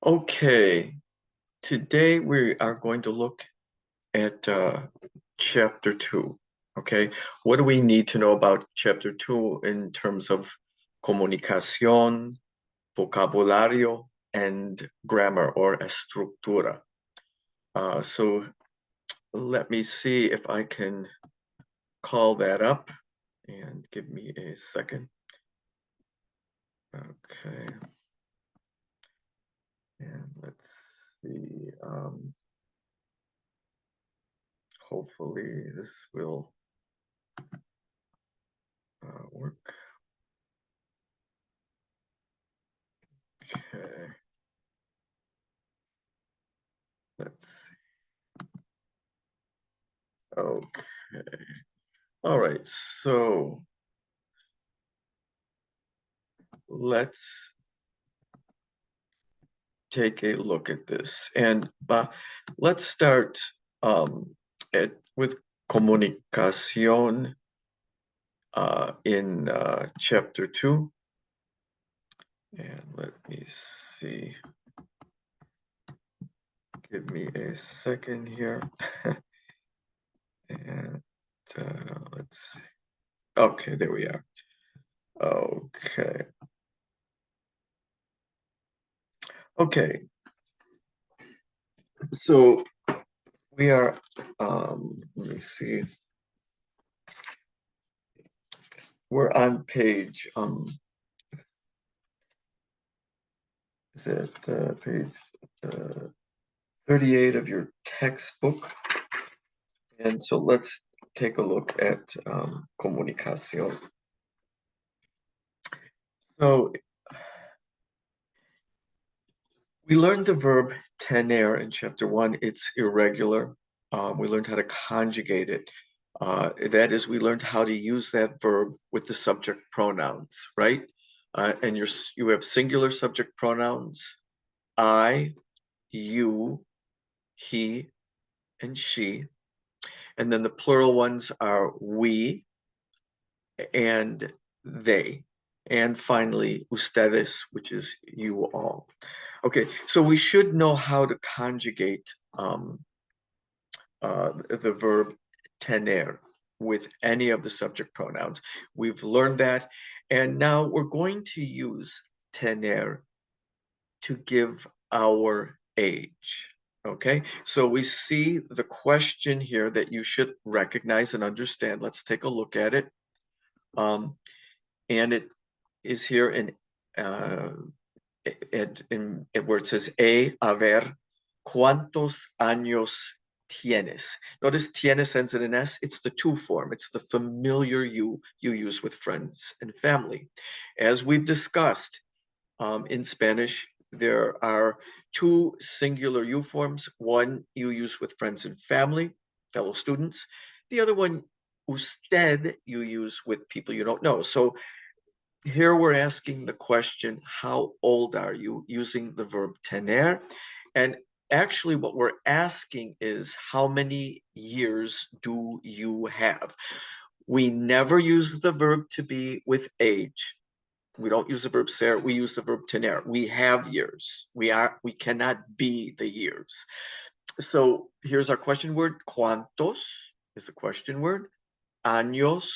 Okay, today we are going to look at chapter 2. Okay, what do we need to know about chapter 2 in terms of comunicación, vocabulario, and grammar or estructura? So let me see if I can call that up and give me a second. Okay, and let's see. Hopefully this will work. Okay. Let's see. Okay. All right. So let's take a look at this. And let's start with comunicación in chapter 2. And let me see. Give me a second here. And let's see. Okay, there we are. Okay. Okay. So we are, let me see. We're on page, is it page 38 of your textbook? And so let's take a look at comunicación. So we learned the verb tener in chapter 1. It's irregular. We learned how to conjugate it. That is, we learned how to use that verb with the subject pronouns, right? And you have singular subject pronouns, I, you, he, and she. And then the plural ones are we and they. And finally, ustedes, which is you all. Okay, so we should know how to conjugate the verb tener with any of the subject pronouns. We've learned that, and now we're going to use tener to give our age. Okay, so we see the question here that you should recognize and understand. Let's take a look at it. And it is here in where it says a ver, ¿cuántos años tienes? Notice tienes ends in an S. It's the to form. It's the familiar you use with friends and family. As we've discussed in Spanish, there are two singular you forms. One you use with friends and family, fellow students. The other one, usted, you use with people you don't know. So here we're asking the question, how old are you, using the verb tener? And actually what we're asking is, how many years do you have? We never use the verb to be with age. We don't use the verb ser, we use the verb tener. We have years. We cannot be the years. So here's our question word. ¿Cuántos is the question word. Años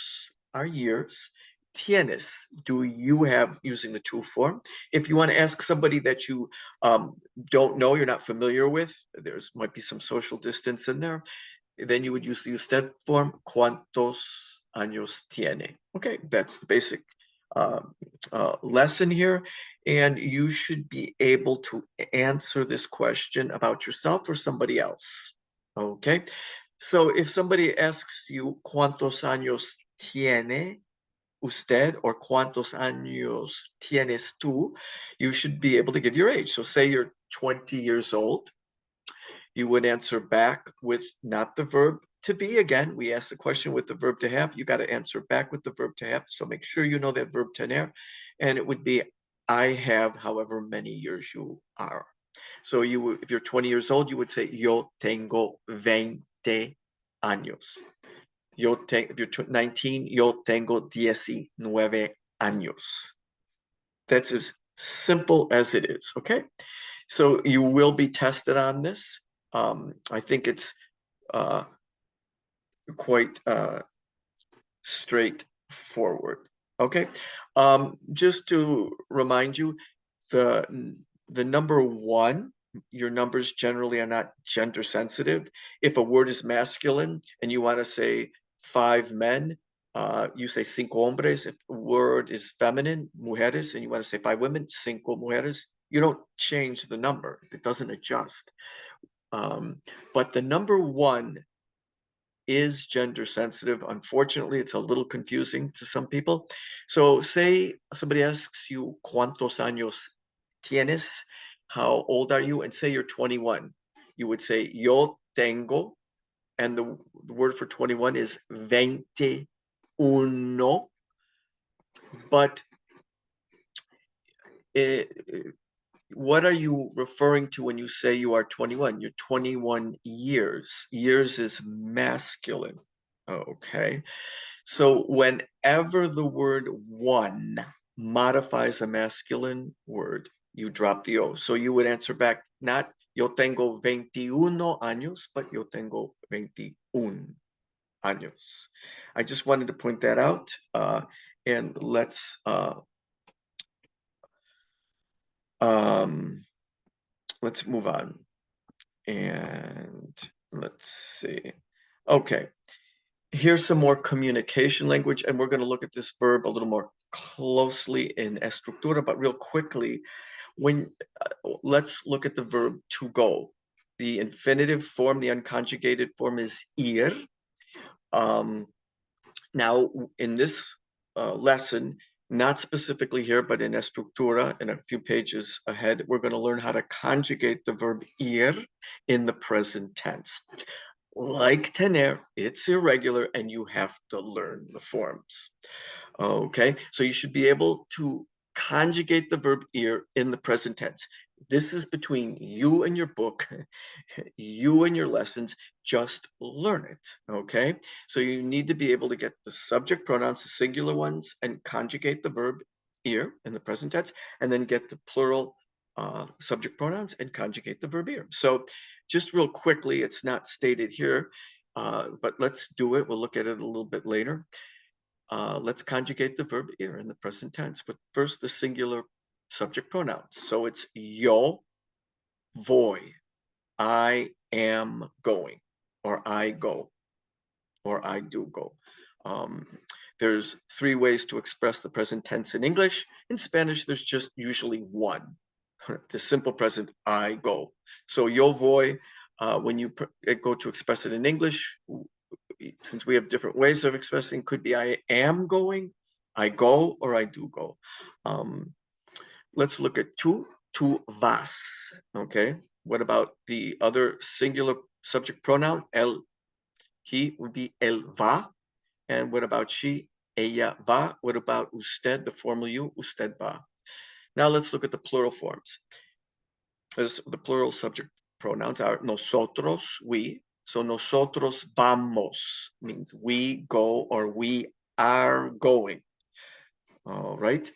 are years. Tienes, do you have, using the to form. If you want to ask somebody that you don't know, you're not familiar with, there's might be some social distance in there, then you would use the usted form. ¿Cuántos años tiene? Okay, that's the basic lesson here, and you should be able to answer this question about yourself or somebody else. Okay, so if somebody asks you cuántos años tiene usted or cuántos años tienes tú, you should be able to give your age. So say you're 20 years old, you would answer back with not the verb to be. Again, we asked the question with the verb to have. You got to answer back with the verb to have. So make sure you know that verb tener. And it would be, I have however many years you are. So if you're 20 years old, you would say, yo tengo 20 años. If you're 19, yo tengo 19 años. That's as simple as it is, okay? So you will be tested on this. I think it's quite straightforward. Okay. Just to remind you, the number one, your numbers generally are not gender sensitive. If a word is masculine and you want to say 5 men, you say cinco hombres. If a word is feminine, mujeres, and you want to say 5 women, cinco mujeres, you don't change the number. It doesn't adjust. But the number one is gender sensitive. Unfortunately, it's a little confusing to some people. So say somebody asks you, ¿Cuántos años tienes? How old are you? And say you're 21. You would say, yo tengo, and the word for 21 is 21. But what are you referring to when you say you are 21? You're 21 years. Years is masculine. Okay. So whenever the word one modifies a masculine word, you drop the O. So you would answer back, not yo tengo 21 años, but yo tengo 21 años. I just wanted to point that out. And let's move on. And let's see. Okay. Here's some more communication language, and we're going to look at this verb a little more closely in estructura, but real quickly, let's look at the verb to go. The infinitive form, the unconjugated form is ir. Now, in this lesson, not specifically here, but in estructura, in a few pages ahead, we're going to learn how to conjugate the verb ir in the present tense. Like tener, it's irregular and you have to learn the forms. Okay, so you should be able to conjugate the verb ir in the present tense. This is between you and your book, you and your lessons. Just learn it. Okay, so you need to be able to get the subject pronouns, the singular ones, and conjugate the verb ir in the present tense, and then get the plural subject pronouns and conjugate the verb ir. So just real quickly, it's not stated here, but let's do it. We'll look at it a little bit later. Let's conjugate the verb ir in the present tense, but first the singular subject pronouns. So it's yo voy, I am going, or I go, or I do go. There's 3 ways to express the present tense in English. In Spanish, there's just usually one. The simple present, I go. So yo voy, when you go to express it in English, since we have different ways of expressing, could be I am going, I go, or I do go. Let's look at tu vas. Okay. What about the other singular subject pronoun? He would be él va. And what about she? Ella va. What about usted, the formal you? Usted va. Now let's look at the plural forms. As the plural subject pronouns are nosotros, we. So nosotros vamos means we go or we are going. All right.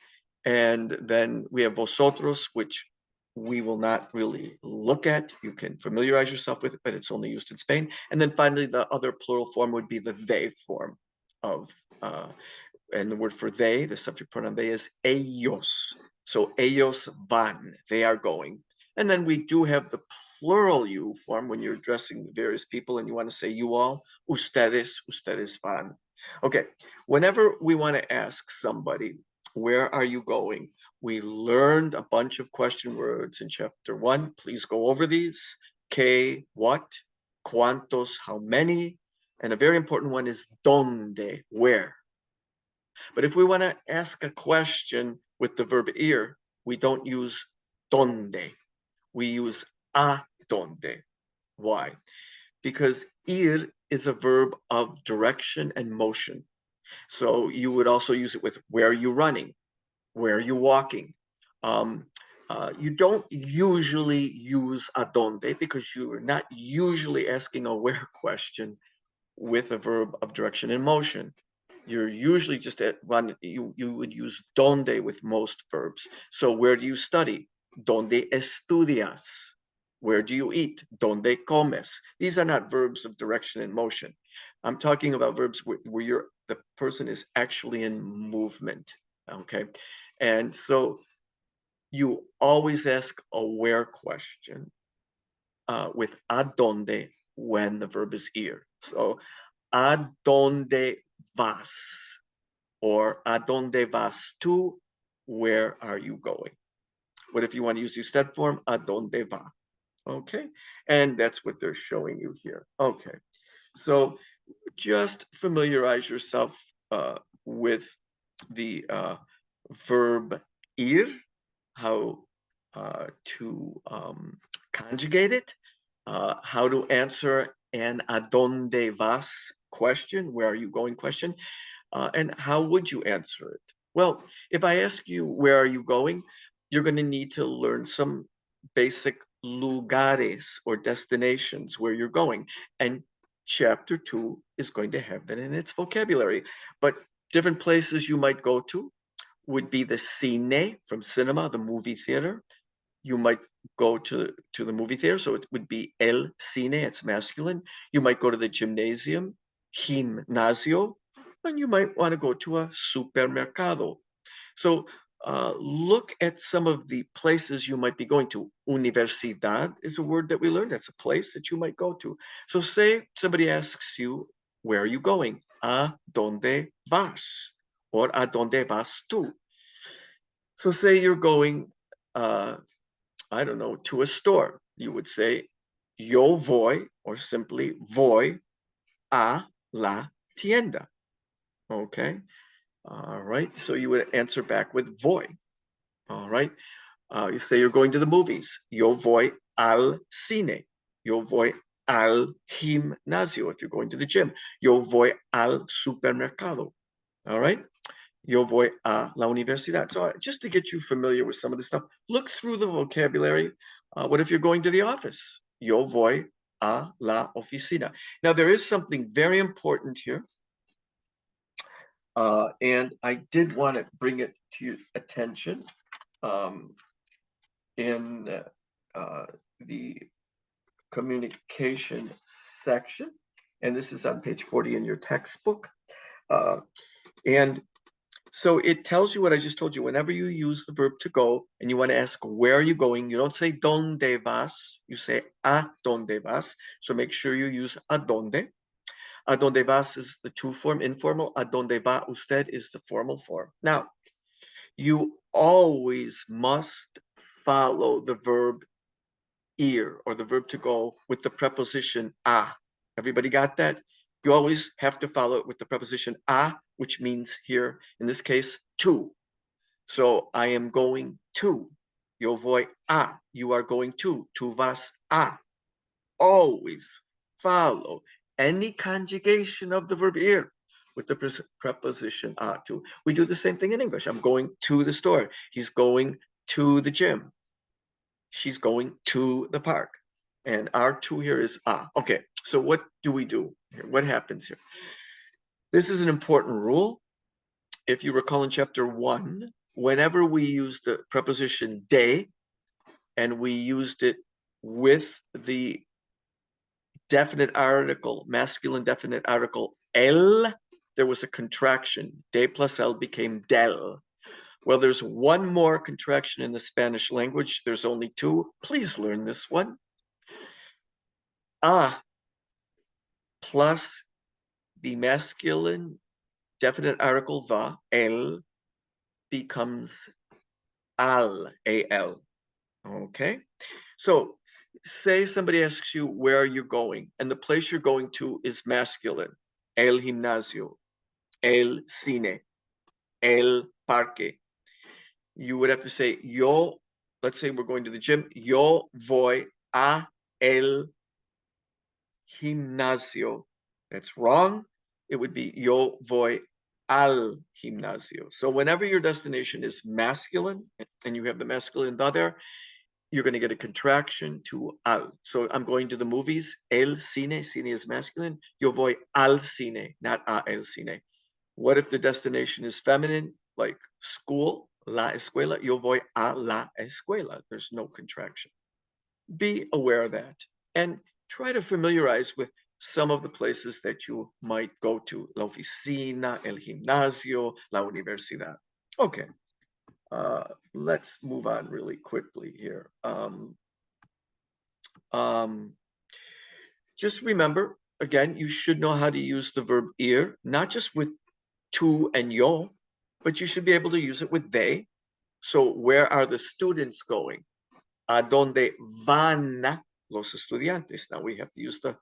And then we have vosotros, which we will not really look at. You can familiarize yourself with it, but it's only used in Spain. And then finally, the other plural form would be the they form of, and the word for they, the subject pronoun they, is ellos. So ellos van, they are going. And then we do have the plural you form when you're addressing the various people and you want to say you all, ustedes, ustedes van. Okay, whenever we want to ask somebody, where are you going? We learned a bunch of question words in chapter 1. Please go over these. Que, what? Cuántos, how many? And a very important one is donde, where. But if we want to ask a question with the verb ir, we don't use donde. We use a donde. Why? Because ir is a verb of direction and motion. So you would also use it with where are you running? Where are you walking? You don't usually use a donde because you are not usually asking a where question with a verb of direction and motion. You're usually just at one, you would use donde with most verbs. So where do you study? ¿Dónde estudias? Where do you eat? ¿Dónde comes? These are not verbs of direction and motion. I'm talking about verbs where the person is actually in movement, okay? And so you always ask a where question with a dónde when the verb is ir. So, ¿a dónde vas? Or ¿a dónde vas tú? Where are you going? What if you want to use the usted form? ¿A dónde va? Okay, and that's what they're showing you here. Okay, so just familiarize yourself with the verb ir, how to conjugate it, how to answer an ¿a dónde vas? Question, where are you going question, and how would you answer it? Well, if I ask you, where are you going? You're going to need to learn some basic lugares or destinations where you're going. And chapter 2 is going to have that in its vocabulary. But different places you might go to would be the cine, from cinema, the movie theater. You might go to the movie theater, so it would be el cine, it's masculine. You might go to the gymnasium, gimnasio, and you might want to go to a supermercado. So look at some of the places you might be going to. Universidad is a word that we learned. That's a place that you might go to. So say somebody asks you, where are you going? ¿A dónde vas? Or ¿a dónde vas tú? So say you're going, I don't know, to a store. You would say, yo voy, or simply voy a la tienda. Okay. All right. So you would answer back with voy. All right. You say you're going to the movies. Yo voy al cine. Yo voy al gimnasio. If you're going to the gym. Yo voy al supermercado. All right. Yo voy a la universidad. So just to get you familiar with some of this stuff, look through the vocabulary. What if you're going to the office? Yo voy a la oficina. Now, there is something very important here. And I did want to bring it to your attention in the communication section. And this is on page 40 in your textbook. And so it tells you what I just told you. Whenever you use the verb to go and you want to ask where are you going, you don't say ¿dónde vas? You say ¿a dónde vas? So make sure you use ¿a dónde? ¿A dónde vas? Is the two form informal. ¿A dónde va usted? Is the formal form. Now, you always must follow the verb ir, or the verb to go, with the preposition a. Everybody got that? You always have to follow it with the preposition a, which means here, in this case, to. So I am going to. Yo voy a. You are going to. Tú vas a. Always follow any conjugation of the verb ir with the preposition a to. We do the same thing in English. I'm going to the store. He's going to the gym. She's going to the park. And our to here is a. Okay, so what do we do here? What happens here? This is an important rule. If you recall in chapter 1, whenever we use the preposition de, and we used it with the definite article, masculine definite article, el, there was a contraction. De plus el became del. Well, there's one more contraction in the Spanish language. There's only two. Please learn this one. A plus the masculine definite article va, el, becomes al, A-L. Okay? So say somebody asks you, where are you going? And the place you're going to is masculine. El gimnasio, el cine, el parque. You would have to say, yo, let's say we're going to the gym, yo voy a el gimnasio. That's wrong. It would be yo voy al gimnasio. So whenever your destination is masculine and you have the masculine da there, you're going to get a contraction to al. So I'm going to the movies. El cine. Cine is masculine. Yo voy al cine, not a el cine. What if the destination is feminine, like school? la escuela. Yo voy a la escuela. There's no contraction. Be aware of that and try to familiarize with some of the places that you might go to. La oficina, el gimnasio, la universidad. Okay, let's move on really quickly here. Just remember, again, you should know how to use the verb ir, not just with tú and yo, but you should be able to use it with they. So where are the students going? ¿A dónde van los estudiantes? Now we have to use the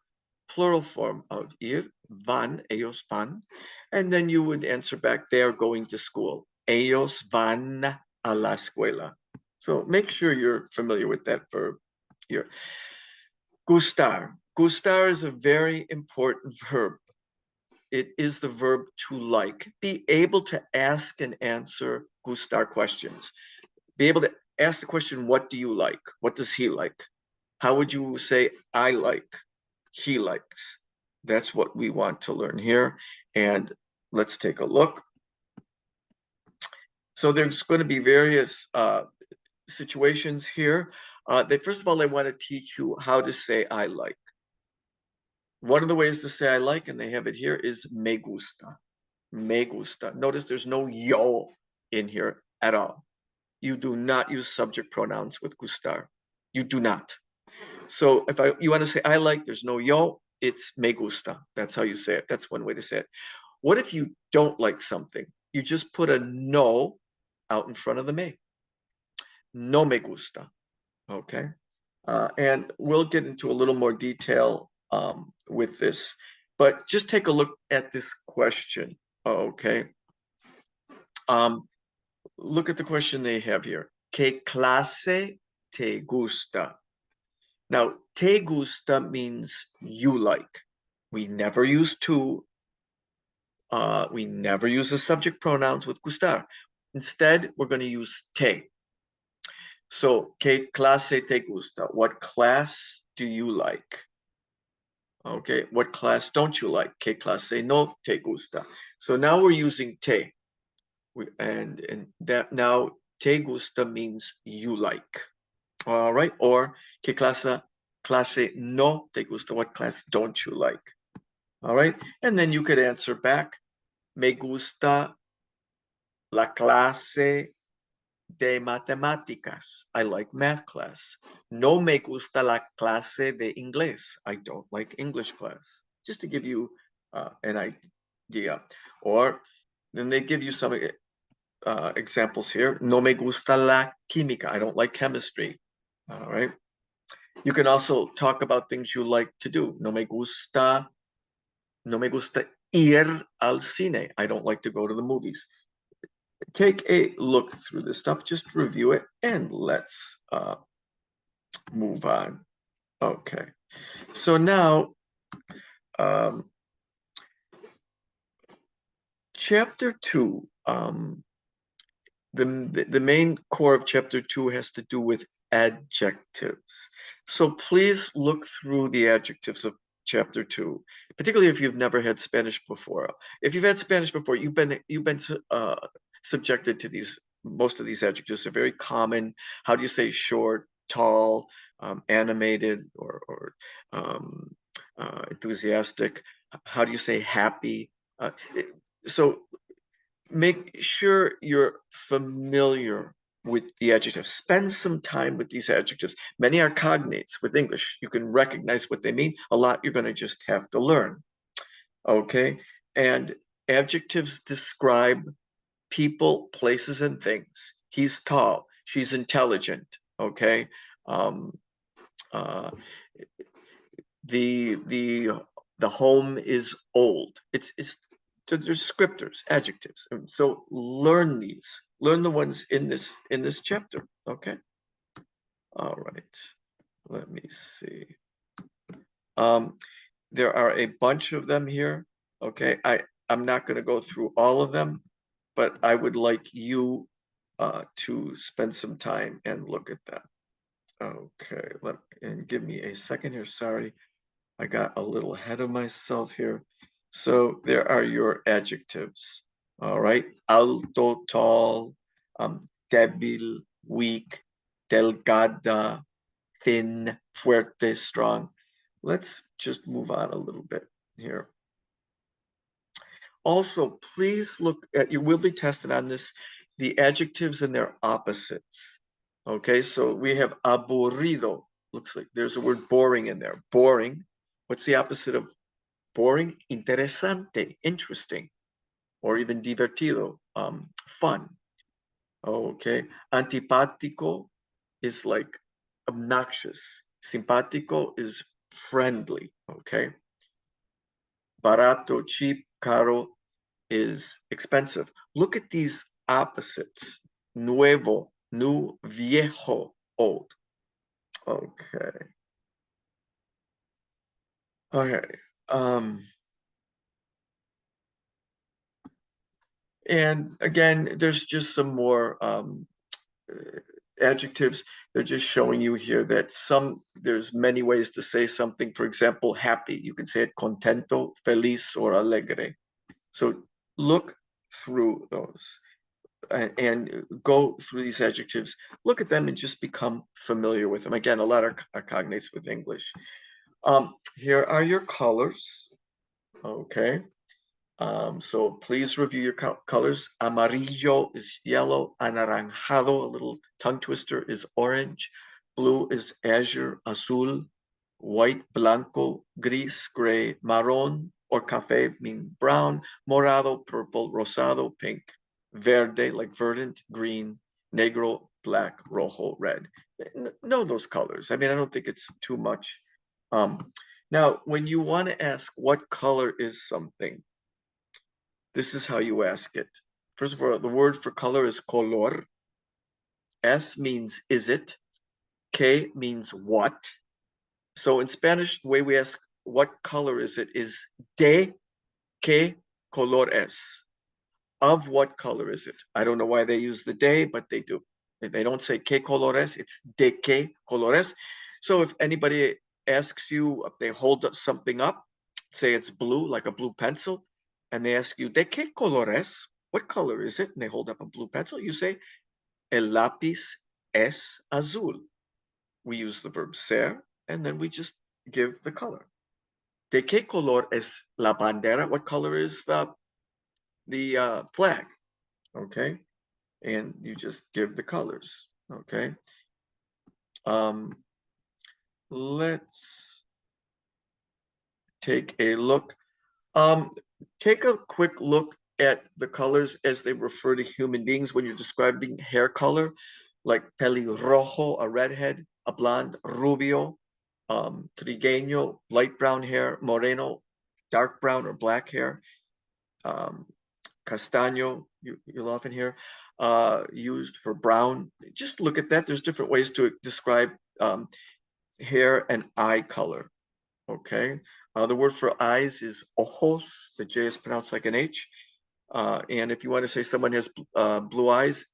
plural form of ir, van, ellos van. And then you would answer back, they are going to school. Ellos van a la escuela. So make sure you're familiar with that verb here. Gustar. Gustar is a very important verb. It is the verb to like. Be able to ask and answer gustar questions. Be able to ask the question, what do you like? What does he like? How would you say, I like, he likes? That's what we want to learn here. And let's take a look. So there's going to be various situations here. First of all, they want to teach you how to say I like. One of the ways to say I like, and they have it here, is me gusta. Me gusta. Notice there's no yo in here at all. You do not use subject pronouns with gustar. You do not. So if you want to say I like, there's no yo, it's me gusta. That's how you say it. That's one way to say it. What if you don't like something? You just put a no out in front of the me. No me gusta. Okay. And we'll get into a little more detail with this, but just take a look at this question. Okay. Look at the question they have here. ¿Qué clase te gusta? Now, te gusta means you like. We never use to. We never use the subject pronouns with gustar. Instead, we're going to use te. So, ¿qué clase te gusta? What class do you like? Okay, what class don't you like? ¿Qué clase no te gusta? So now we're using te. And that now te gusta means you like. All right, or ¿qué clase no te gusta? What class don't you like? All right, and then you could answer back, me gusta la clase de matemáticas. I like math class. No me gusta la clase de inglés. I don't like English class. Just to give you an idea. Or then they give you some examples here. No me gusta la química. I don't like chemistry. All right. You can also talk about things you like to do. No me gusta ir al cine. I don't like to go to the movies. Take a look through this stuff, just review it, and let's move on. Okay, so now chapter 2, the main core of chapter 2 has to do with adjectives. So please look through the adjectives of chapter 2, particularly if you've never had Spanish before. If you've had Spanish before, you've been subjected to most of these adjectives. They're very common. How do you say short, tall, animated, or enthusiastic? How do you say happy? So make sure you're familiar with the adjectives. Spend some time with these adjectives. Many are cognates with English. You can recognize what they mean. A lot you're going to just have to learn. Okay? And adjectives describe people, places, and things. He's tall. She's intelligent. Okay? The home is old. It's they're descriptors, adjectives. And so learn these. Learn the ones in this chapter. Okay. All right. Let me see. There are a bunch of them here. Okay. I'm not going to go through all of them, but I would like you to spend some time and look at them. Okay. And give me a second here. Sorry. I got a little ahead of myself here. So there are your adjectives. All right. Alto, tall, débil, weak, delgada, thin, fuerte, strong. Let's just move on a little bit here. Also, please look at, you will be tested on this, the adjectives and their opposites. Okay, so we have aburrido. Looks like there's a word boring in there. Boring. What's the opposite of boring? Interesante, interesting, or even divertido, fun. Okay, antipático is like obnoxious. Simpático is friendly. Okay, barato, cheap, caro is expensive. Look at these opposites. Nuevo, new, viejo, old. Okay. Okay. And again, there's just some more adjectives. They're just showing you here that there's many ways to say something. For example, happy. You can say it contento, feliz, or alegre. So look through those and go through these adjectives. Look at them and just become familiar with them. Again, a lot are cognates with English. Here are your colors. Okay. So please review your colors. Amarillo is yellow. Anaranjado, a little tongue twister, is orange. Blue is azure. Azul. White, blanco. Gris, gray. Marron or café mean brown. Morado, purple. Rosado, pink. Verde, like verdant, green. Negro, black. Rojo, red. Know those colors. I mean, I don't think it's too much. Now, when you want to ask what color is something, this is how you ask it. First of all, the word for color is color. S means is it. K means what. So in Spanish, the way we ask what color is it is de qué color es. Of what color is it? I don't know why they use the de, but they do. They don't say qué color es, it's de qué color es. So if anybody asks you, they hold something up, say it's blue, like a blue pencil, and they ask you, ¿de qué color es? What color is it? And they hold up a blue pencil. You say, el lápiz es azul. We use the verb ser, and then we just give the color. ¿De qué color es la bandera? What color is the flag? Okay, and you just give the colors. Okay. Let's take a look. Take a quick look at the colors as they refer to human beings when you're describing hair color, like pelirrojo, a redhead, a blonde, rubio, trigueño, light brown hair, moreno, dark brown or black hair, castaño, you'll often hear used for brown. Just look at that. There's different ways to describe hair and eye color. Okay. The word for eyes is ojos. The J is pronounced like an H. And if you want to say someone has blue eyes,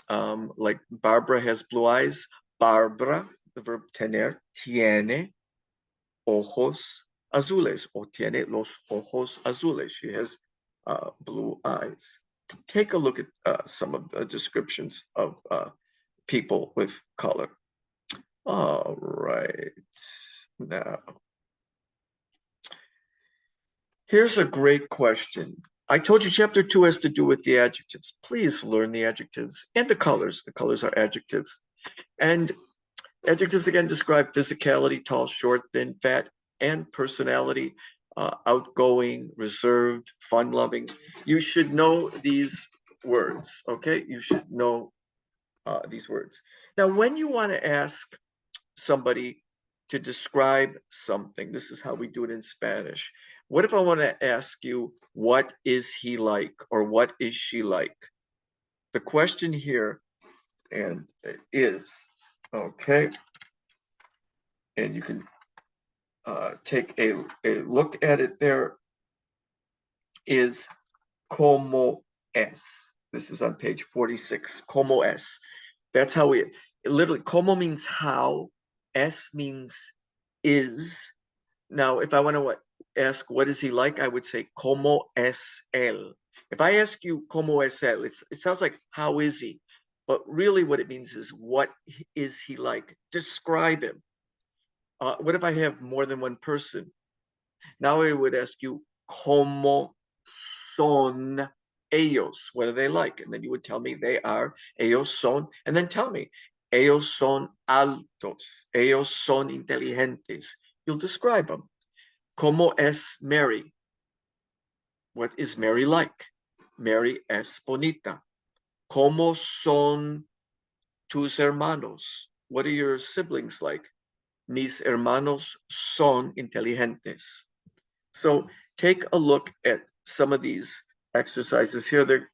like Barbara has blue eyes, Barbara, the verb tener, tiene ojos azules, o tiene los ojos azules. She has blue eyes. Take a look at some of the descriptions of people with color. All right. Now, here's a great question. I told you chapter 2 has to do with the adjectives. Please learn the adjectives and the colors. The colors are adjectives. And adjectives, again, describe physicality, tall, short, thin, fat, and personality, outgoing, reserved, fun-loving. You should know these words, okay? You should know these words. Now, when you want to ask somebody to describe something, this is how we do it in Spanish. What if I want to ask you, what is he like, or what is she like? The question here and is, okay, and you can take a look at it there, is como es. This is on page 46, como es. That's how we, literally, como means how, es means is. Now, if I want to ask what is he like, I would say como es él. If I ask you como es él, it sounds like how is he? But really what it means is, what is he like? Describe him. What if I have more than one person? Now I would ask you, ¿Cómo son ellos? What are they like? And then you would tell me they are, ellos son, and then tell me, ellos son altos, ellos son inteligentes. You'll describe them. ¿Cómo es Mary? What is Mary like? Mary es bonita. ¿Cómo son tus hermanos? What are your siblings like? Mis hermanos son inteligentes. So take a look at some of these exercises here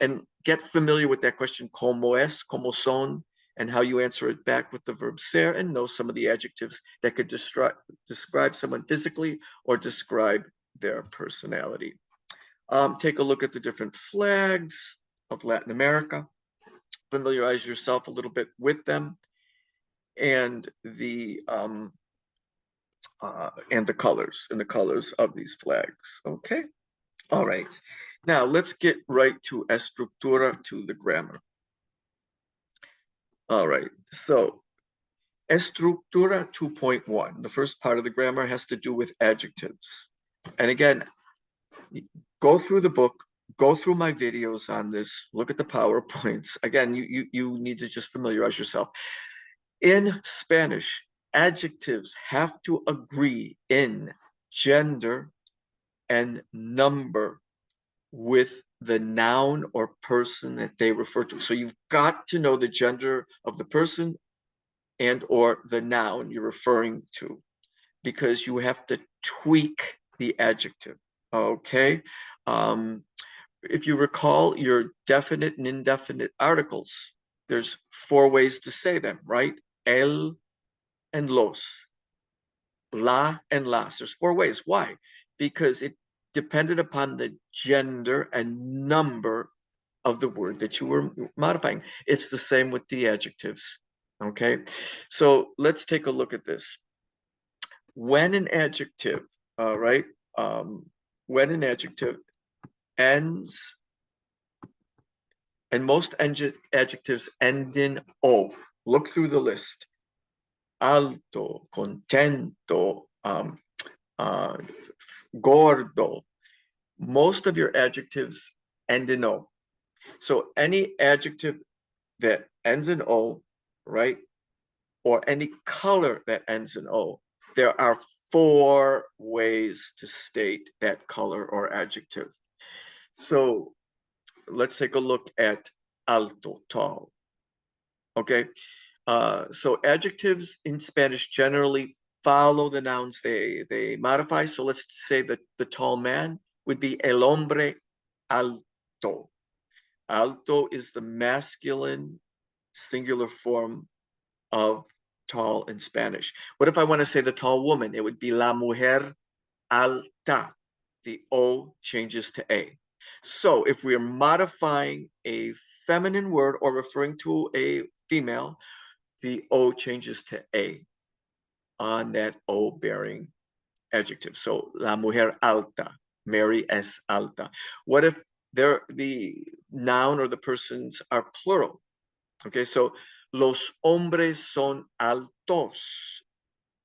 and get familiar with that question, ¿cómo es, cómo son, and how you answer it back with the verb ser, and know some of the adjectives that could describe someone physically or describe their personality. Take a look at the different flags of Latin America. Familiarize yourself a little bit with them, and the colors of these flags. Okay. All right. Now let's get right to estructura, to the grammar. All right. So estructura 2.1, the first part of the grammar, has to do with adjectives. And again, go through the book, go through my videos on this, look at the PowerPoints. Again, you need to just familiarize yourself. In Spanish, adjectives have to agree in gender and number with the noun or person that they refer to. So you've got to know the gender of the person and or the noun you're referring to, because you have to tweak the adjective. Okay. If you recall your definite and indefinite articles, there's 4 ways to say them, right? El and los, la and las. There's 4 ways. Why? Because it depended upon the gender and number of the word that you were modifying. It's the same with the adjectives. Okay, so let's take a look at this. When an adjective, all right, when an adjective ends, and most adjectives end in O. Look through the list. Alto, contento, gordo. Most of your adjectives end in O. So any adjective that ends in O, right, or any color that ends in O, there are 4 ways to state that color or adjective. So let's take a look at alto, tall. Okay, so adjectives in Spanish generally follow the nouns they modify. So let's say that the tall man would be el hombre alto. Alto is the masculine singular form of tall in Spanish. What if I want to say the tall woman? It would be la mujer alta. The O changes to A. So if we're modifying a feminine word or referring to a female, the O changes to A on that O bearing adjective. So la mujer alta, Mary es alta. What if the noun or the persons are plural? Okay, so los hombres son altos.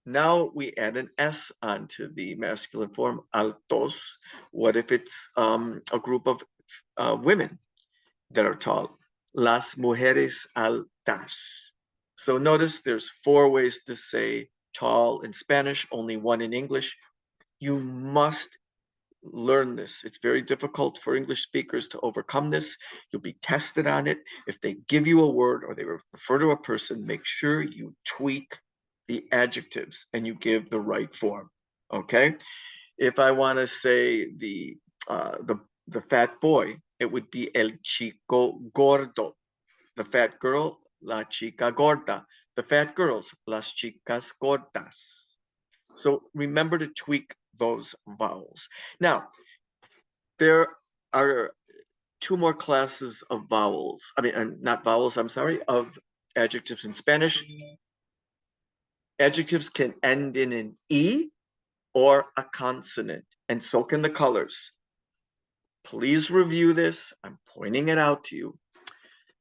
Now we add an S onto the masculine form, altos. What if it's a group of women that are tall? Las mujeres altas. So notice there's 4 ways to say tall in Spanish, only 1 in English. You must learn this. It's very difficult for English speakers to overcome this. You'll be tested on it. If they give you a word or they refer to a person, make sure you tweak the adjectives and you give the right form. Okay. If I want to say the fat boy, it would be el chico gordo. The fat girl, la chica gorda. The fat girls, las chicas gordas. So remember to tweak those vowels. Now, there are 2 more classes of vowels. I mean, not vowels, I'm sorry, of adjectives in Spanish. Adjectives can end in an E or a consonant, and so can the colors. Please review this. I'm pointing it out to you.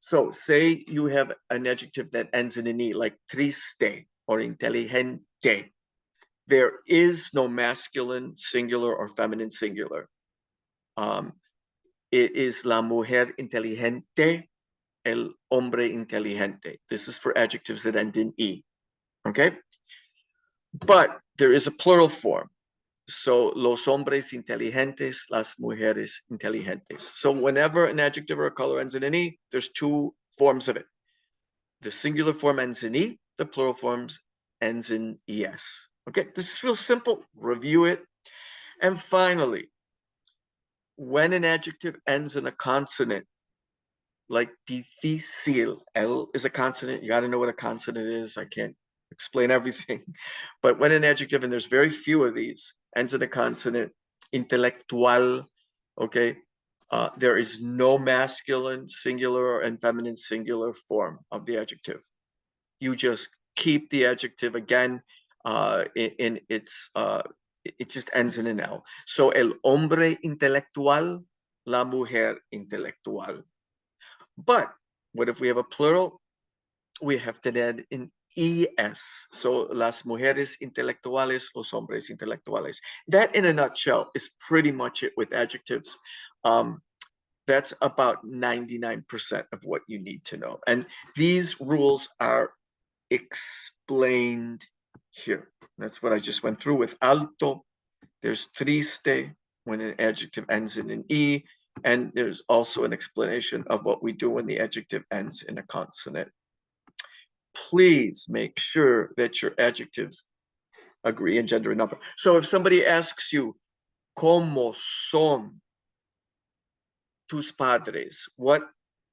So say you have an adjective that ends in an E, like triste or inteligente. There is no masculine singular or feminine singular. It is la mujer inteligente, el hombre inteligente. This is for adjectives that end in E, okay? But there is a plural form. So los hombres inteligentes, las mujeres inteligentes. So whenever an adjective or a color ends in an E, there's two forms of it. The singular form ends in E, the plural forms ends in ES. Okay, this is real simple. Review it. And finally, when an adjective ends in a consonant, like difícil, L is a consonant. You got to know what a consonant is. I can't explain everything. But when an adjective, and there's very few of these, ends in a consonant, intelectual, okay, there is no masculine singular and feminine singular form of the adjective. You just keep the adjective again in its, it just ends in an L. So el hombre intelectual, la mujer intelectual. But what if we have a plural? We have to add an ES. So las mujeres intelectuales, los hombres intelectuales. That in a nutshell is pretty much it with adjectives. That's about 99% of what you need to know. And these rules are explained here. That's what I just went through with alto. There's triste when an adjective ends in an E. And there's also an explanation of what we do when the adjective ends in a consonant. Please make sure that your adjectives agree in gender and number. So if somebody asks you, ¿Cómo son tus padres? What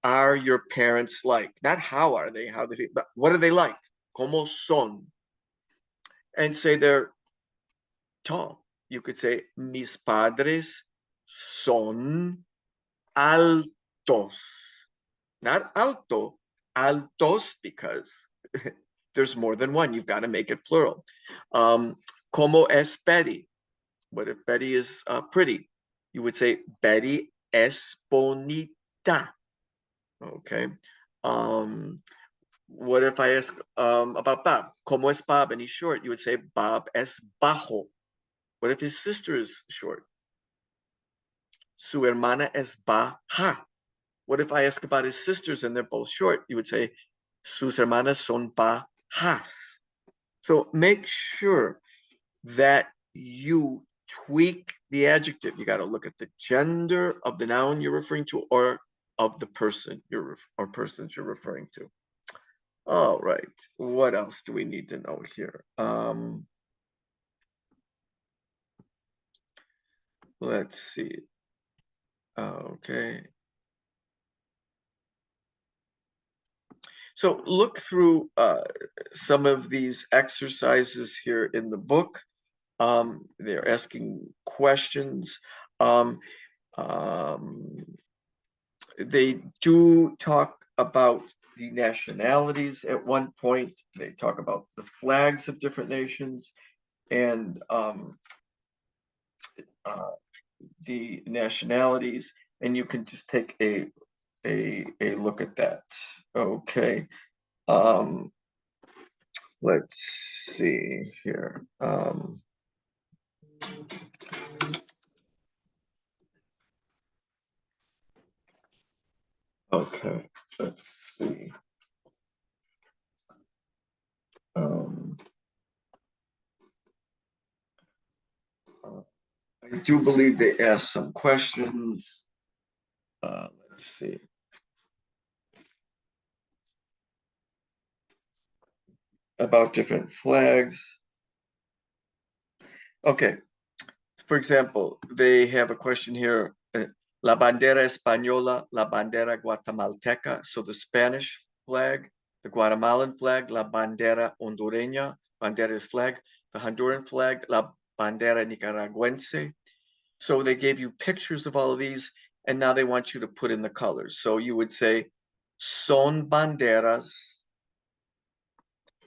are your parents like? Not how are they, but what are they like? ¿Cómo son? And say they're tall. You could say, mis padres son altos. Not alto, altos, because there's more than one. You've got to make it plural. Como es Betty? What if Betty is pretty? You would say, Betty es bonita. Okay. What if I ask about Bob? Como es Bob? And he's short. You would say, Bob es bajo. What if his sister is short? Su hermana es baja. What if I ask about his sisters and they're both short? You would say, sus hermanas son bajas. So make sure that you tweak the adjective. You got to look at the gender of the noun you're referring to or of the person or persons you're referring to. All right. What else do we need to know here? Let's see. Okay. So look through some of these exercises here in the book. They're asking questions. They do talk about the nationalities at one point. They talk about the flags of different nations and the nationalities, and you can just take a look at that. Okay. Let's see here. Okay, let's see. I do believe they asked some questions. Let's see. About different flags. Okay, for example, they have a question here. La bandera española, la bandera guatemalteca. So the Spanish flag, the Guatemalan flag, la bandera hondureña, bandera is flag, the Honduran flag, la bandera nicaragüense. So they gave you pictures of all of these, and now they want you to put in the colors. So you would say, son banderas.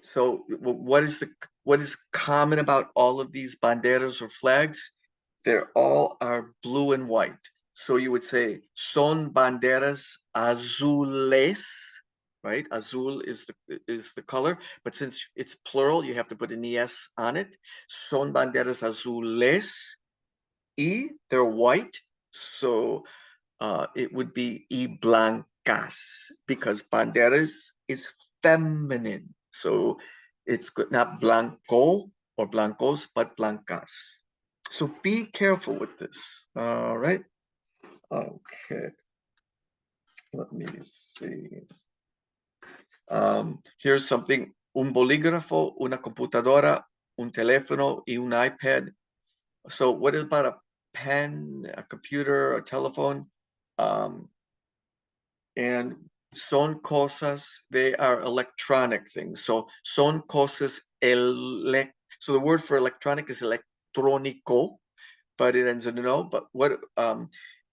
So what is common about all of these banderas or flags? They're all are blue and white. So you would say, son banderas azules, right? Azul is the color, but since it's plural, you have to put an es on it. Son banderas azules, y they're white, so it would be y blancas, because banderas is feminine, so it's not blanco or blancos, but blancas. So be careful with this. All right. Okay. Let me see. Here's something. Un bolígrafo, una computadora, un teléfono, y un iPad. So what about a pen, a computer, a telephone? And son cosas, they are electronic things. So son cosas so the word for electronic is electrónico, but it ends in an O. But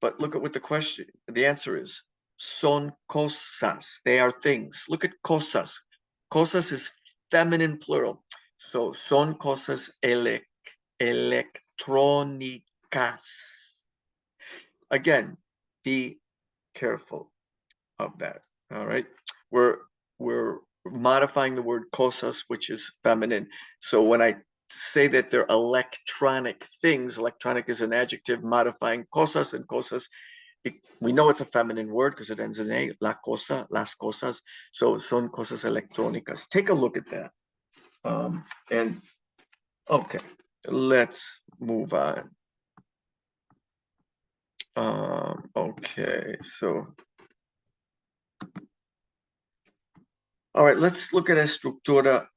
but look at what the answer is. Son cosas, they are things. Look at cosas. Cosas is feminine plural. So son cosas electrónicas. Again, be careful of that. All right. We're modifying the word cosas, which is feminine. So when I say that they're electronic things, electronic is an adjective modifying cosas, and cosas, we know it's a feminine word because it ends in a, la cosa, las cosas. So son cosas electrónicas. Take a look at that. And okay, let's move on. Okay, so all right, let's look at estructura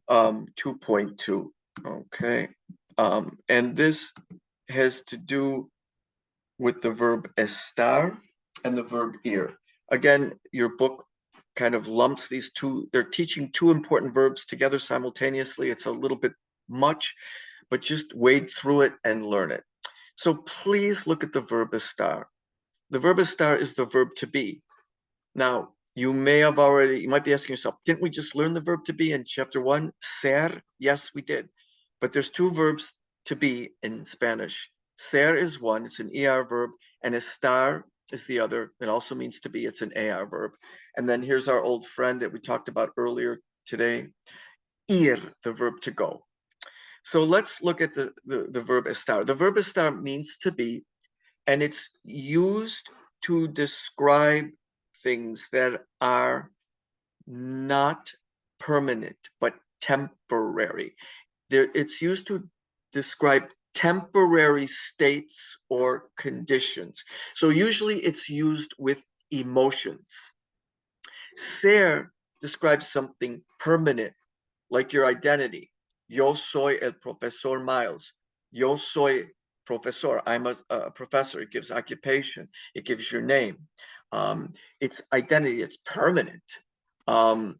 2.2. Okay. And this has to do with the verb estar and the verb ir. Again, your book kind of lumps these two. They're teaching two important verbs together simultaneously. It's a little bit much, but just wade through it and learn it. So please look at the verb estar. The verb estar is the verb to be. Now, you might be asking yourself, didn't we just learn the verb to be in chapter 1? Ser? Yes, we did. But there's two verbs to be in Spanish. Ser is one, it's an ER verb, and estar is the other. It also means to be, it's an AR verb. And then here's our old friend that we talked about earlier today, ir, the verb to go. So let's look at the verb estar. The verb estar means to be, and it's used to describe things that are not permanent, but temporary. It's used to describe temporary states or conditions. So usually it's used with emotions. Ser describes something permanent, like your identity. Yo soy el profesor Miles. Yo soy profesor. I'm a professor. It gives occupation. It gives your name. It's identity. It's permanent. Um,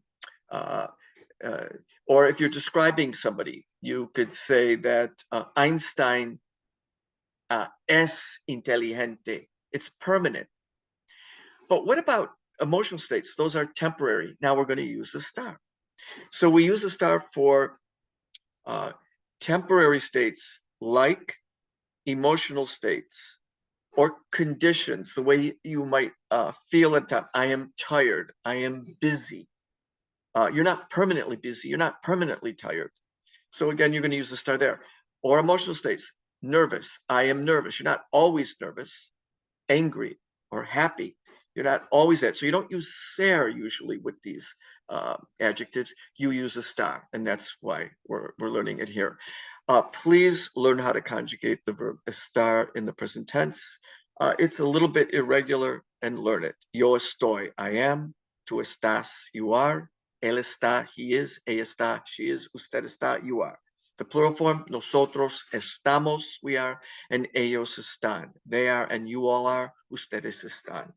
uh, or if you're describing somebody, you could say that Einstein es inteligente. It's permanent. But what about emotional states? Those are temporary. Now we're going to use the star. So we use the star for temporary states like emotional states or conditions, the way you might feel at time. I am tired. I am busy. You're not permanently busy. You're not permanently tired. So again, you're going to use the star there. Or emotional states, nervous. I am nervous. You're not always nervous. Angry or happy. You're not always that. So you don't use ser usually with these adjectives. You use a star, and that's why we're learning it here. Please learn how to conjugate the verb estar in the present tense. It's a little bit irregular, and learn it. Yo estoy, I am. Tú estás, you are. Él está, he is. Ella está, she is. Usted está, you are. The plural form, nosotros estamos, we are, and ellos están, they are, and you all are, ustedes están.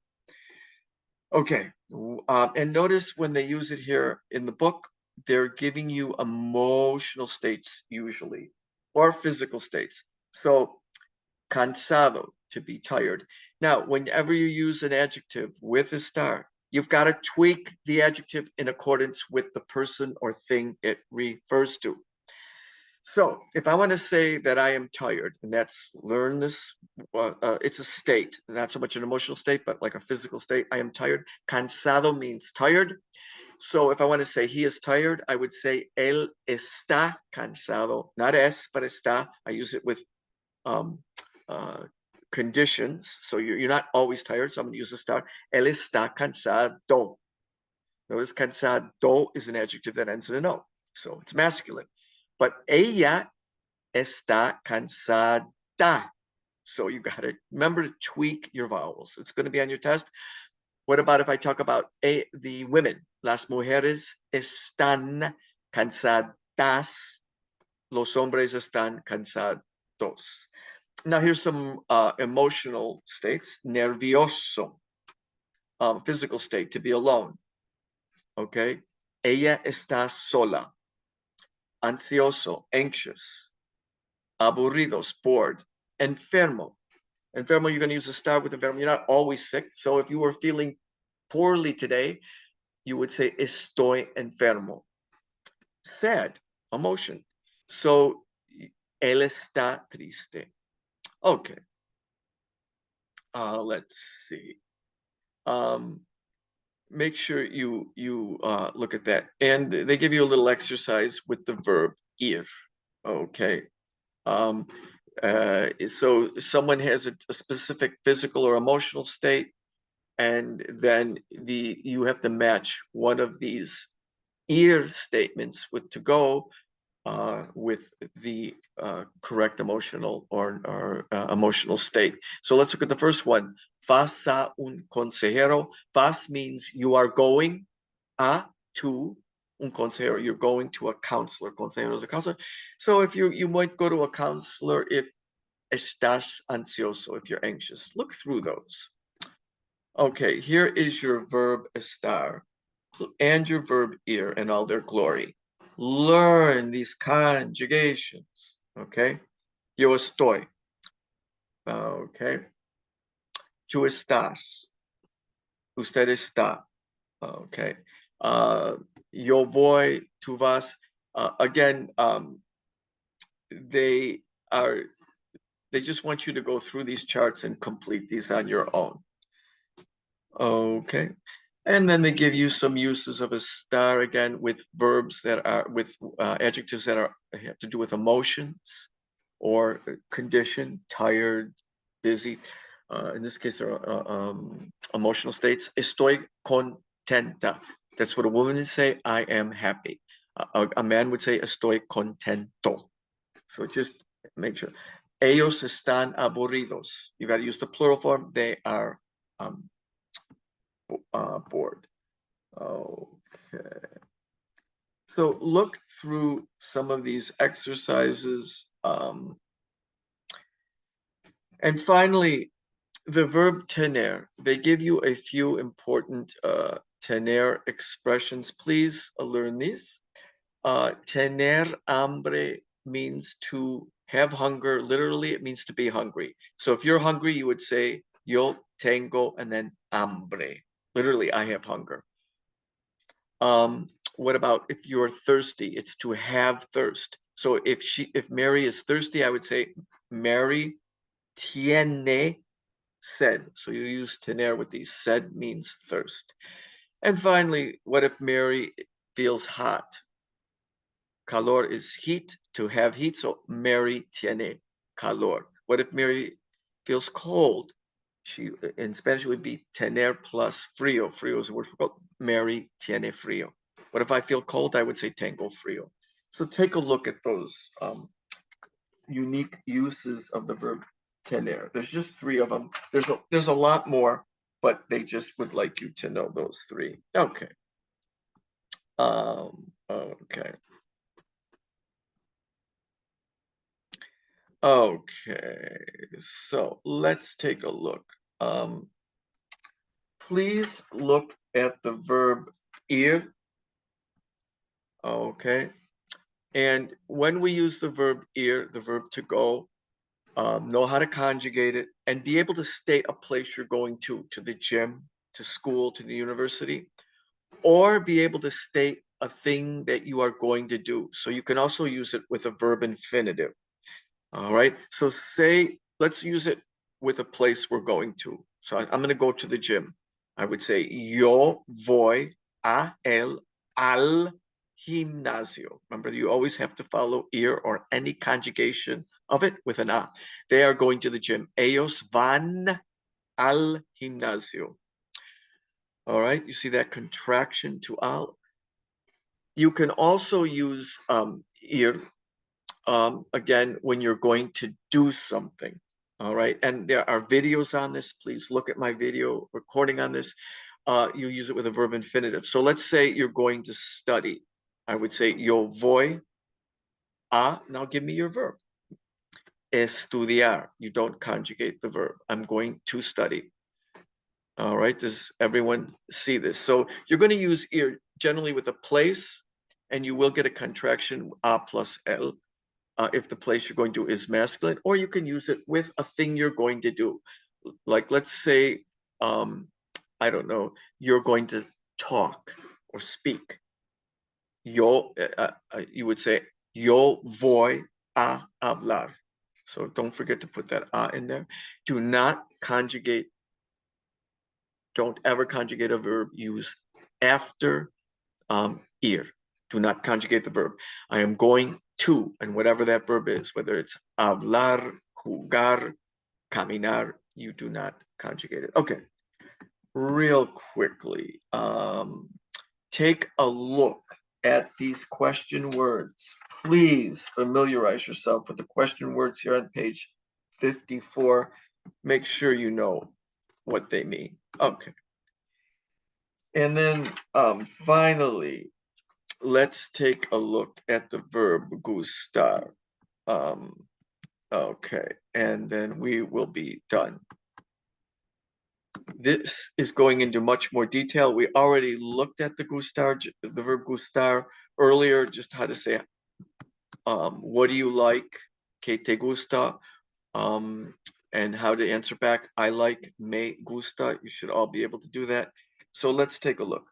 Okay, and notice when they use it here in the book, they're giving you emotional states usually, or physical states. So, cansado, to be tired. Now, whenever you use an adjective with a star, you've got to tweak the adjective in accordance with the person or thing it refers to. So if I want to say that I am tired, and that's learn this, it's a state, not so much an emotional state, but like a physical state. I am tired. Cansado means tired. So if I want to say he is tired, I would say él está cansado. Not es, but está. I use it with um, conditions. So you're not always tired. So I'm going to use estar. Él está cansado. Notice cansado is an adjective that ends in an O. So it's masculine. But ella está cansada. So you got to remember to tweak your vowels. It's going to be on your test. What about if I talk about the women? Las mujeres están cansadas. Los hombres están cansados. Now here's some emotional states. Nervioso, physical state, to be alone. Okay. Ella está sola. Ansioso, anxious. Aburridos, bored. Enfermo. Enfermo, you're going to use a star with enfermo. You're not always sick. So if you were feeling poorly today, you would say estoy enfermo. Sad, emotion. So él está triste. Okay. Let's see. Make sure you look at that. And they give you a little exercise with the verb ir. Okay. So someone has a specific physical or emotional state, and then you have to match one of these ir statements with to go with the correct emotional or emotional state. So let's look at the first one. Vas a un consejero. Vas means you are going. A, to. Un consejero, you're going to a counselor. Consejero is a counselor. So if you might go to a counselor if estás ansioso, if you're anxious. Look through those. Okay, here is your verb estar and your verb ir in all their glory. Learn these conjugations, okay? Yo estoy, okay? Tú estás, usted está, okay? Yo voy, tú vas. Again, they just want you to go through these charts and complete these on your own. Okay. And then they give you some uses of a star again with verbs that are with adjectives that have to do with emotions or condition, tired, busy. In this case, there are emotional states. Estoy contenta. That's what a woman would say. I am happy. A man would say estoy contento. So just make sure. Ellos están aburridos. You got to use the plural form. They are board. Okay. So look through some of these exercises. And finally, the verb tener. They give you a few important tener expressions. Please learn these. Tener hambre means to have hunger. Literally, it means to be hungry. So if you're hungry, you would say, yo tengo, and then hambre. Literally, I have hunger. What about if you're thirsty? It's to have thirst. So if Mary is thirsty, I would say Mary tiene sed. So you use tener with these. Sed means thirst. And finally, what if Mary feels hot? Calor is heat, to have heat. So Mary tiene calor. What if Mary feels cold? She in Spanish it would be tener plus frío. Frío is a word for cold. Mary tiene frío. What if I feel cold? I would say tengo frío. So take a look at those unique uses of the verb tener. There's just three of them. There's a lot more, but they just would like you to know those three. Okay. Okay. Okay, so let's take a look. Please look at the verb ir. Okay, and when we use the verb ir, the verb to go, know how to conjugate it and be able to state a place you're going to the gym, to school, to the university, or be able to state a thing that you are going to do. So you can also use it with a verb infinitive. All right. So say, let's use it with a place we're going to. So I'm going to go to the gym. I would say, yo voy a al gimnasio. Remember, you always have to follow ir or any conjugation of it with an a. They are going to the gym. Ellos van al gimnasio. All right. You see that contraction to al? You can also use ir again, when you're going to do something. All right. And there are videos on this. Please look at my video recording on this. You use it with a verb infinitive. So let's say you're going to study. I would say, yo voy a, now give me your verb. Estudiar. You don't conjugate the verb. I'm going to study. All right. Does everyone see this? So you're going to use ir generally with a place, and you will get a contraction a plus l. If the place you're going to is masculine, or you can use it with a thing you're going to do. Like, let's say, I don't know, you're going to talk or speak. You would say, yo voy a hablar. So don't forget to put that a in there. Do not conjugate, don't ever conjugate a verb used after ir. Do not conjugate the verb. I am going to, and whatever that verb is, whether it's hablar, jugar, caminar, you do not conjugate it. Okay, real quickly, take a look at these question words. Please familiarize yourself with the question words here on page 54. Make sure you know what they mean. Okay. And then finally, let's take a look at the verb gustar. Okay, and then we will be done. This is going into much more detail. We already looked at the gustar, the verb gustar earlier, just how to say, what do you like? Que te gusta? And how to answer back, I like, me gusta. You should all be able to do that. So let's take a look.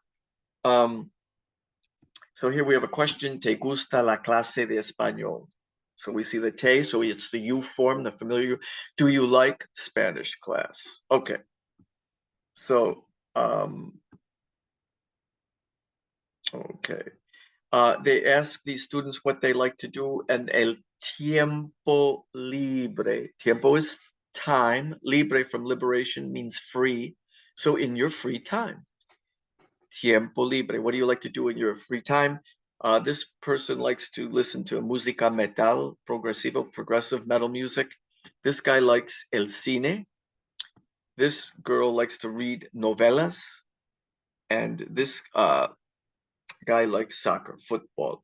So here we have a question, ¿te gusta la clase de español? So we see the te, so it's the you form, the familiar. Do you like Spanish class? Okay. So, okay. They ask these students what they like to do, and el tiempo libre. Tiempo is time. Libre from liberation means free. So in your free time. Tiempo libre. What do you like to do in your free time? This person likes to listen to música metal, progressive metal music. This guy likes el cine. This girl likes to read novelas. And this guy likes soccer, football.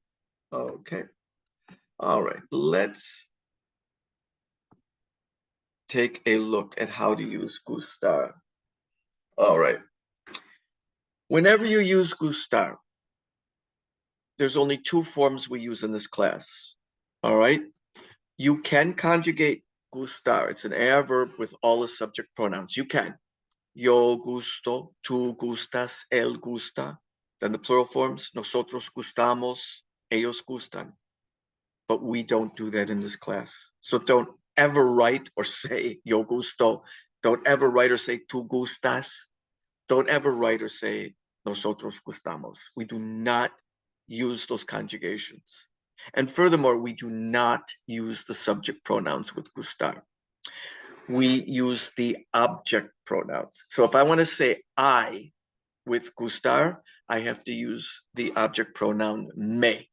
Okay. All right. Let's take a look at how to use gustar. All right. Whenever you use gustar, there's only two forms we use in this class. All right. You can conjugate gustar. It's an adverb with all the subject pronouns. You can. Yo gusto, tú gustas, él gusta. Then the plural forms, nosotros gustamos, ellos gustan. But we don't do that in this class. So don't ever write or say yo gusto. Don't ever write or say tú gustas. Don't ever write or say nosotros gustamos. We do not use those conjugations. And furthermore, we do not use the subject pronouns with gustar. We use the object pronouns. So if I want to say I with gustar, I have to use the object pronoun me,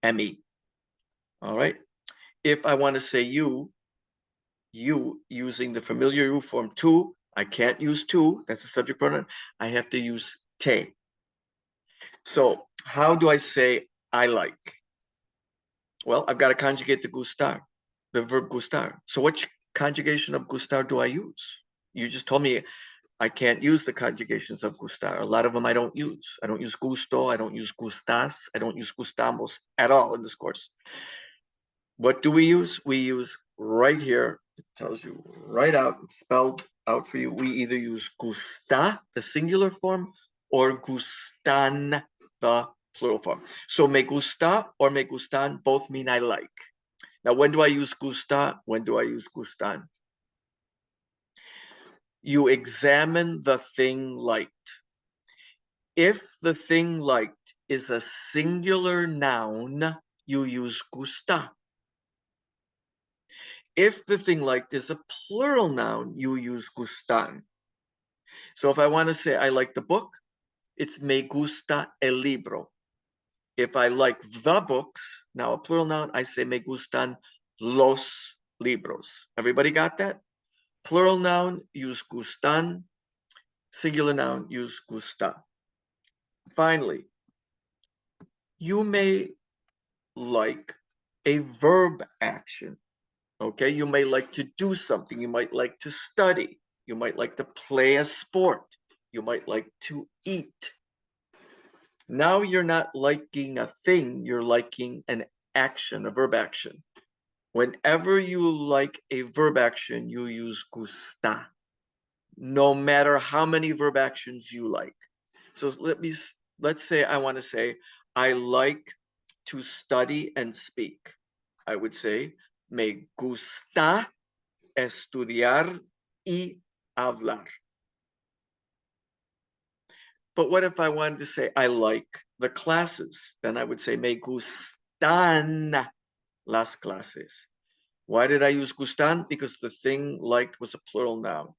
me. All right. If I want to say you using the familiar you form tu, I can't use tu, that's the subject pronoun. I have to use te. So how do I say I like? Well, I've got to conjugate the gustar, the verb gustar. So which conjugation of gustar do I use? You just told me I can't use the conjugations of gustar. A lot of them I don't use. I don't use gusto, I don't use gustas, I don't use gustamos at all in this course. What do we use? We use right here, it tells you right out, it's spelled out for you. We either use gusta, the singular form, or gustan, the plural form. So me gusta or me gustan both mean I like. Now, when do I use gusta? When do I use gustan? You examine the thing liked. If the thing liked is a singular noun, you use gusta. If the thing liked is a plural noun, you use gustan. So if I want to say I like the book, it's me gusta el libro. If I like the books, now a plural noun, I say me gustan los libros. Everybody got that? Plural noun, use gustan. Singular noun, use gusta. Finally, you may like a verb action. Okay, you may like to do something. You might like to study. You might like to play a sport. You might like to eat. Now you're not liking a thing, you're liking an action, a verb action. Whenever you like a verb action, you use gusta, no matter how many verb actions you like. So let's say I want to say, I like to study and speak. I would say, me gusta estudiar y hablar. But what if I wanted to say I like the classes? Then I would say me gustan las clases. Why did I use gustan? Because the thing liked was a plural noun.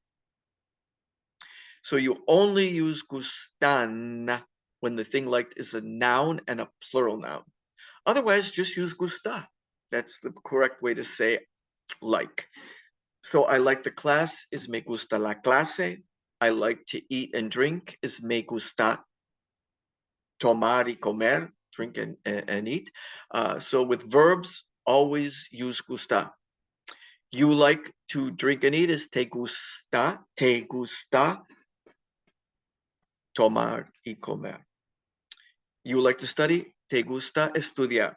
So you only use gustan when the thing liked is a noun and a plural noun. Otherwise, just use gusta. That's the correct way to say like. So I like the class is me gusta la clase. I like to eat and drink is me gusta tomar y comer, drink and eat. So with verbs, always use gusta. You like to drink and eat is te gusta tomar y comer. You like to study, te gusta estudiar.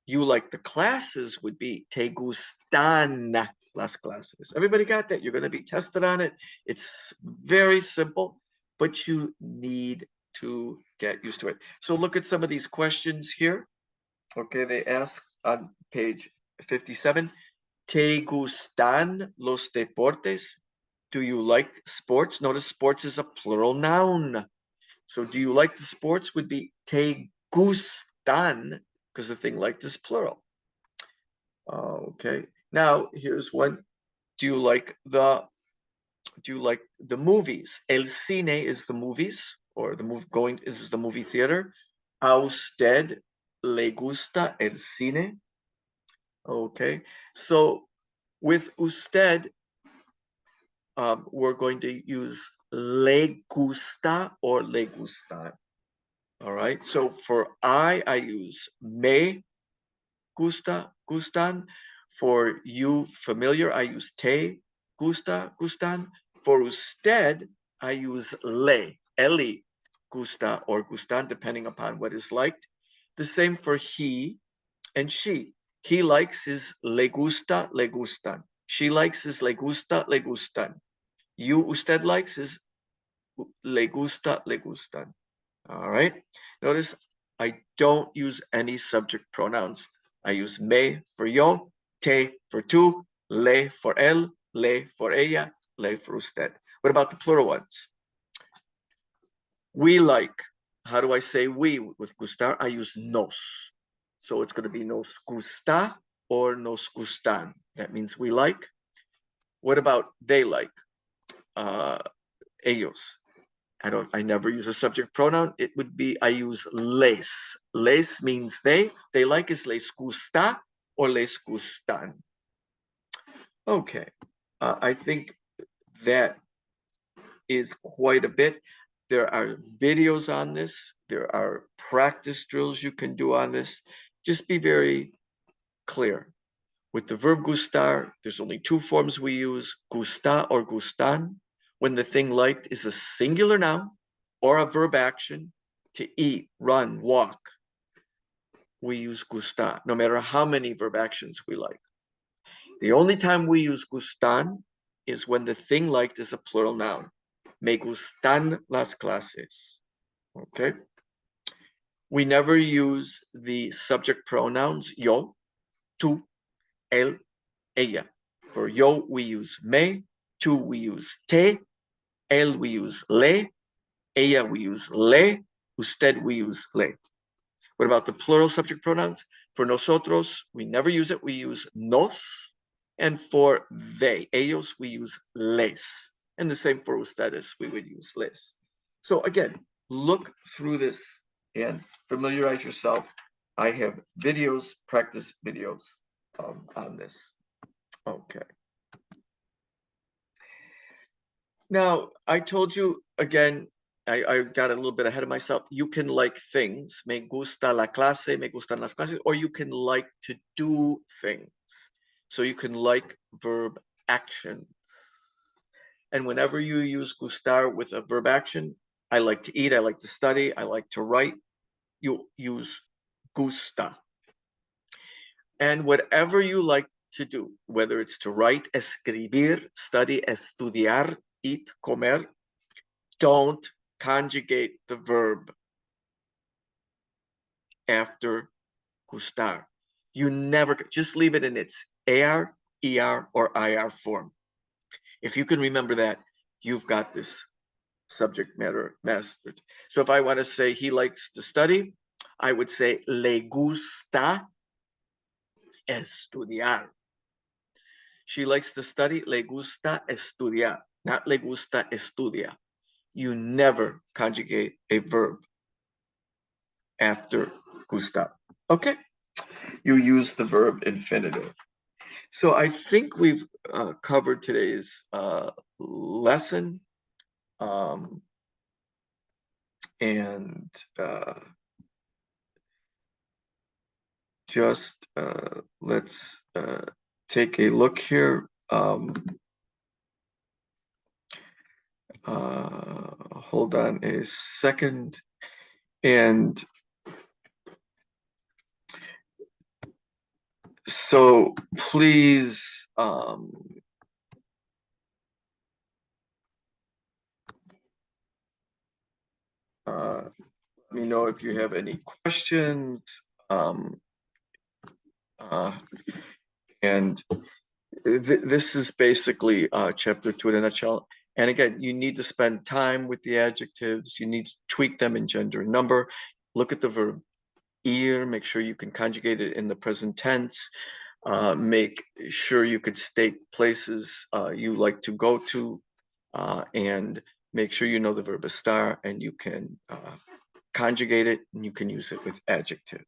You like the classes would be te gustan las clases. Everybody got that? You're going to be tested on it. It's very simple, but you need to get used to it. So look at some of these questions here. Okay, they ask on page 57, ¿Te gustan los deportes? Do you like sports? Notice sports is a plural noun. So do you like the sports would be te gustan, because the thing liked is plural. Okay, now here's one. Do you like the movies? El cine is the movies, or the movie going is the movie theater. ¿A usted le gusta el cine? Okay, so with usted, we're going to use le gusta or le gustan. All right, so for I use me gusta, gustan. For you, familiar, I use te gusta, gustan. For usted, I use le, eli, gusta or gustan, depending upon what is liked. The same for he and she. He likes is le gusta, le gustan. She likes is le gusta, le gustan. You, usted likes is le gusta, le gustan. All right. Notice I don't use any subject pronouns. I use me for yo, te for tú, le for él, le for ella, le for usted. What about the plural ones? We like. How do I say we with gustar? I use nos. So it's going to be nos gusta or nos gustan. That means we like. What about they like? Ellos. I never use a subject pronoun. It would be, I use les. Les means they. They like is les gusta or les gustan. Okay. I think that is quite a bit. There are videos on this. There are practice drills you can do on this. Just be very clear. With the verb gustar, there's only two forms we use, gusta or gustan, when the thing liked is a singular noun or a verb action. To eat, run, walk, we use gusta, no matter how many verb actions we like. The only time we use gustan is when the thing liked is a plural noun. Me gustan las clases. Okay? We never use the subject pronouns yo, tú, él, ella. For yo, we use me. Tú, we use te. Él, we use le. Ella, we use le. Usted, we use le. What about the plural subject pronouns? For nosotros, we never use it. We use nos. And for they, ellos, we use les. And the same for ustedes, we would use les. So again, look through this and familiarize yourself. I have videos, practice videos on this. Okay. Now, I told you again, I got a little bit ahead of myself. You can like things. Me gusta la clase, me gustan las clases, or you can like to do things. So you can like verb actions. And whenever you use gustar with a verb action, I like to eat, I like to study, I like to write, you use gusta. And whatever you like to do, whether it's to write, escribir, study, estudiar, eat, comer, don't conjugate the verb after gustar. You never, just leave it in its AR, ER, or IR form. If you can remember that, you've got this subject matter mastered. So if I want to say he likes to study, I would say le gusta estudiar. She likes to study, le gusta estudiar, not le gusta estudia. You never conjugate a verb after gusta. Okay, you use the verb infinitive. So I think we've covered today's lesson. And just let's take a look here. Hold on a second. And so please let me know if you have any questions. And this is basically chapter 2 in a nutshell. And again, you need to spend time with the adjectives. You need to tweak them in gender and number. Look at the verb ir, make sure you can conjugate it in the present tense. Make sure you could state places you like to go to, and make sure you know the verb estar and you can conjugate it and you can use it with adjectives.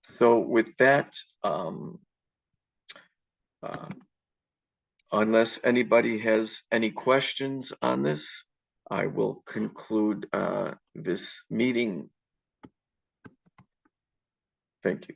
So with that, unless anybody has any questions on this, I will conclude this meeting. Thank you.